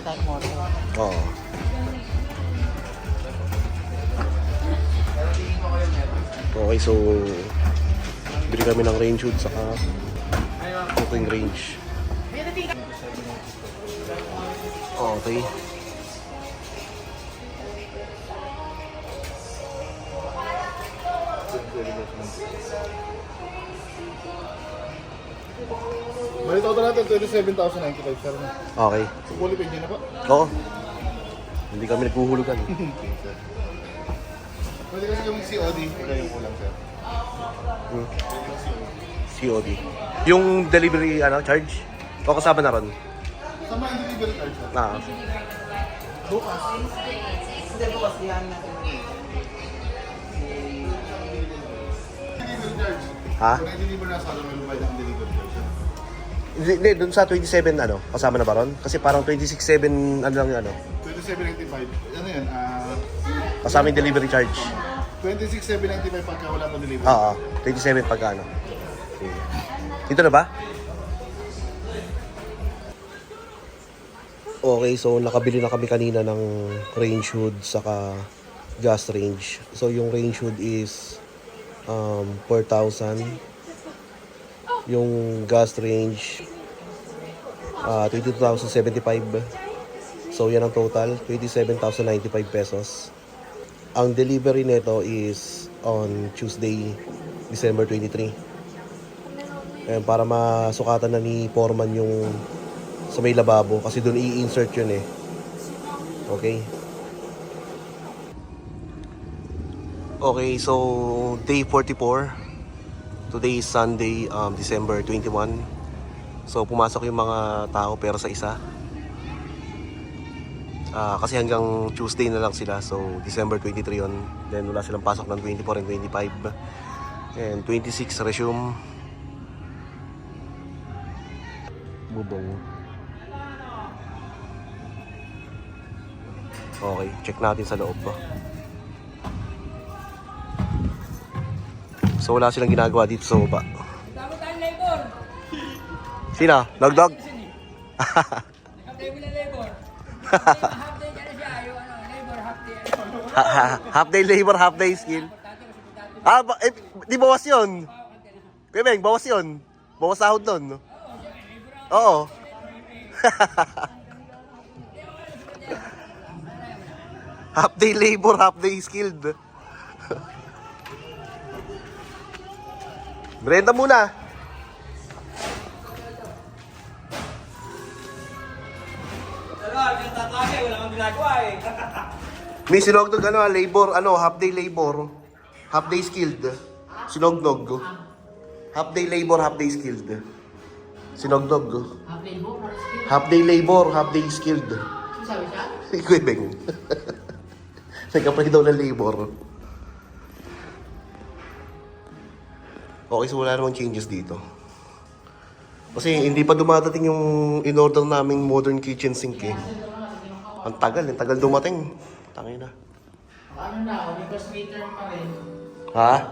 type motor. Oo. Okay, so bili kami ng range hood saka cooking range. Okay. Bali total natin 27,095 sir. Okay. So fully paid na po. Oo. Hindi kami naghuhulugan. Pwede kasi yung COD, wala yung kulang sir. COD. Yung delivery charge? O kasama na ron? Sama yung delivery charge sir. Bukas. Hindi bukas yan natin. Delivery charge. Ha? Kung na-deliver na sa alam, may bayad ang delivery charge sir. Hindi, dun sa 27 kasama na ba ron? Kasi parang 26.7 lang yung 27,95. Ano yan? kasama yung delivery charge. 26,795 pagka wala pa delivery. Oo, 27 pagka Sige. Dito na ba? Okay, so nakabili na kami kanina ng range hood saka gas range. So yung range hood is 4,000. Yung gas range 22,075. So yan ang total, 27,095 pesos. Ang delivery nito is on Tuesday, December 23. And para masukatan na ni Foreman yung sa may lababo kasi doon i-insert yun eh. Okay. Okay, so day 44. Today is Sunday, December 21. So pumasok yung mga tao pero sa isa. Kasi hanggang Tuesday na lang sila. So December 23 yun. Then wala silang pasok ng 24 and 25. And 26 resume. Bubong. Okay, check natin sa loob ba. So wala silang ginagawa dito sa baba. Tama tayong labor. Sino? Dog-dog? Half day mula labor. Half day ka na siya. Yung labor, half day. Half day labor, half day skill. Di bawas yun. Kuya Beng, bawas yun. Bawas sahod nun. Oo. Half day labor, half day skilled. Merenda muna. Wala kang ginagawa eh. May sinognog labor, half day labor, half day skilled. Sinognog. Half day labor, half day skilled. Sinognog. Half day labor, half day skilled. Sabi siya? Kuya Beng. Nagkapay daw ng labor. Okay, so wala namang changes dito. Kasi hindi pa dumadating yung in-order naming modern kitchen sink eh. Ang tagal dumating. Tangina na. Ano na, Olympus meter pa rin. Ha?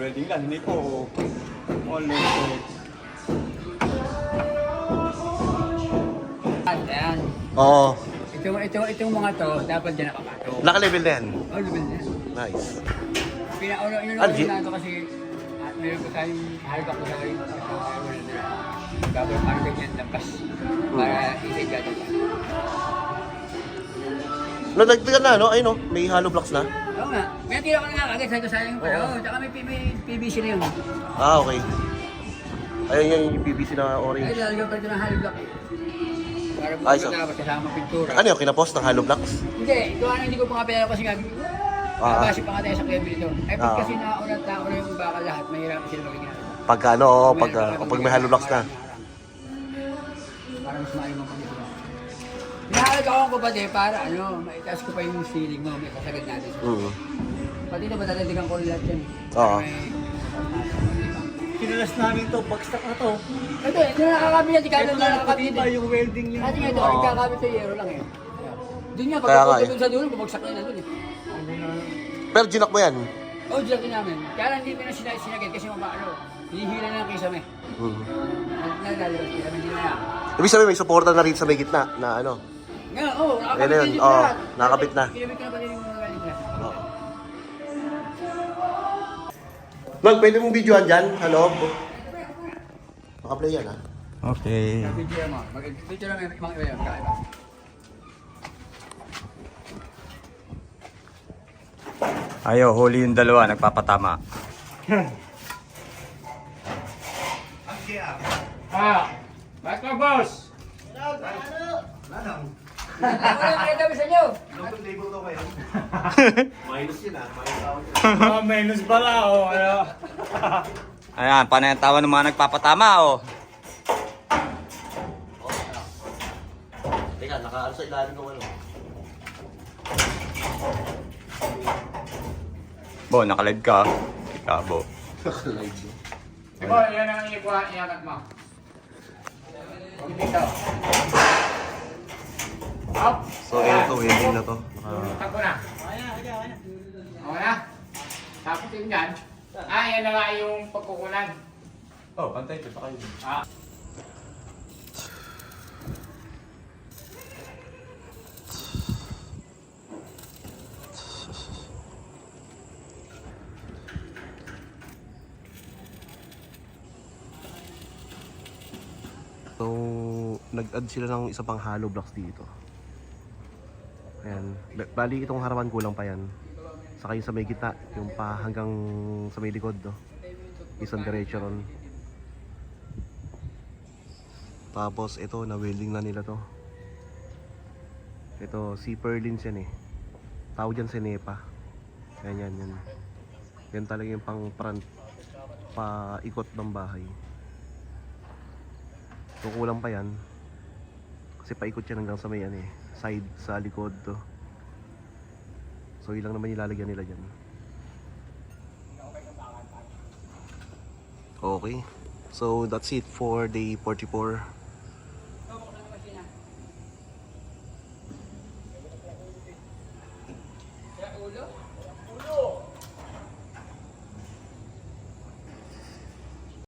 Wedding lang, hindi po online. Ayan. Oo. Itong mga to, dapat dyan nakapatong. Naka-level na yan. All level na. Nice. Pinauna, yun Ano, lang na to kasi meron ko tayong halga ko sa kayo. Gagawin parang ganyan lampas. Para isay ka doon. Nadagdagan na, Ayun, may hollow blocks na. Oo nga. Kaya tira ko na nga kagad. Sabi ko sayang pa. Oo. Tsaka may PVC na yun. Okay. Ayun yan yung PVC na Ay, orange. lalagyan pa ito ng hollow block eh. Para Ay, po dapat kasama pintura. Ano yung kinapost ng hollow blocks? Hindi. Ito hindi ko pa nga pinala kasi nga. Base pa nga tayo sa Kevin ito. Ay, pag kasi naunang tao na yung baka lahat, mahirap sila magiging Pag pag may hollow blocks na. Para mas maayon ang pagkakita. Hinahalagaan ko pa din para maitaas ko pa yung ceiling mo, may kasagad natin. Pati na ba tataligan ko lahat yan? Oo. Kinalas namin to, bagsak na to. Ito na nakakabit yan, di ka na nakakabit Diba yung welding yun? Ate nga ito, nagkakabit sa yero lang eh. Doon nga, Kaya nga pag dun sa dulo, bumagsak na yun nandun eh. Pero ginak mo yan. Oo, dyan namin. Kaya lang hindi ko na sinagad kasi mapaano. Hinihila na lang kayo sa may. Naglalabas kaya hindi na yan. Ibig sabihin may suporta na rin sa may gitna na ano. Nga, oo. Yan na yun. Oo, nakakabit na. Kinabit ko na pala yung mga galing na. Mag, pwede mong videoan dyan sa loob. Naka-play yan, ha? Okay. Video mo. Mag-video lang yung mga iba. Kaya. Ayo, huli yung dalawa, nagpapatama. Ba't ka, boss? Ano yung kami sa inyo? Minus yun, ha? Minus ako yun. Minus pala, oh. Ano? Ayan, panay ang tawa ng mga nagpapatama, oh. Teka, nakaano sa ilalim ng ano. Bo, nakalive ka. Ikaw, Bo. Nakalive mo. Diba, yan ang iangat mo. Dito. Up. So, ito, welding na to. Tago na. Okay na? Tapos yung yan. Yan na nga yung pagkukunan. Oh, pantay ko. Saka yun. So, nag-add sila ng isa pang hollow blocks dito. Ayan. Bali, itong harapan kulang pa yan. Saka yung sa may gitna, yung pa hanggang sa may likod, no? Isang diretso ron. Tapos, ito, na-welding na nila to. Ito, C-purlins yan eh. Tawag dyan Cenepa. Yan. Yan talaga yung pang front, pa ikot ng bahay. So kulang pa yan kasi paikot yan hanggang sa may side sa likod to. So ilang naman ilalagyan nila dyan. Okay, so that's it for day 44.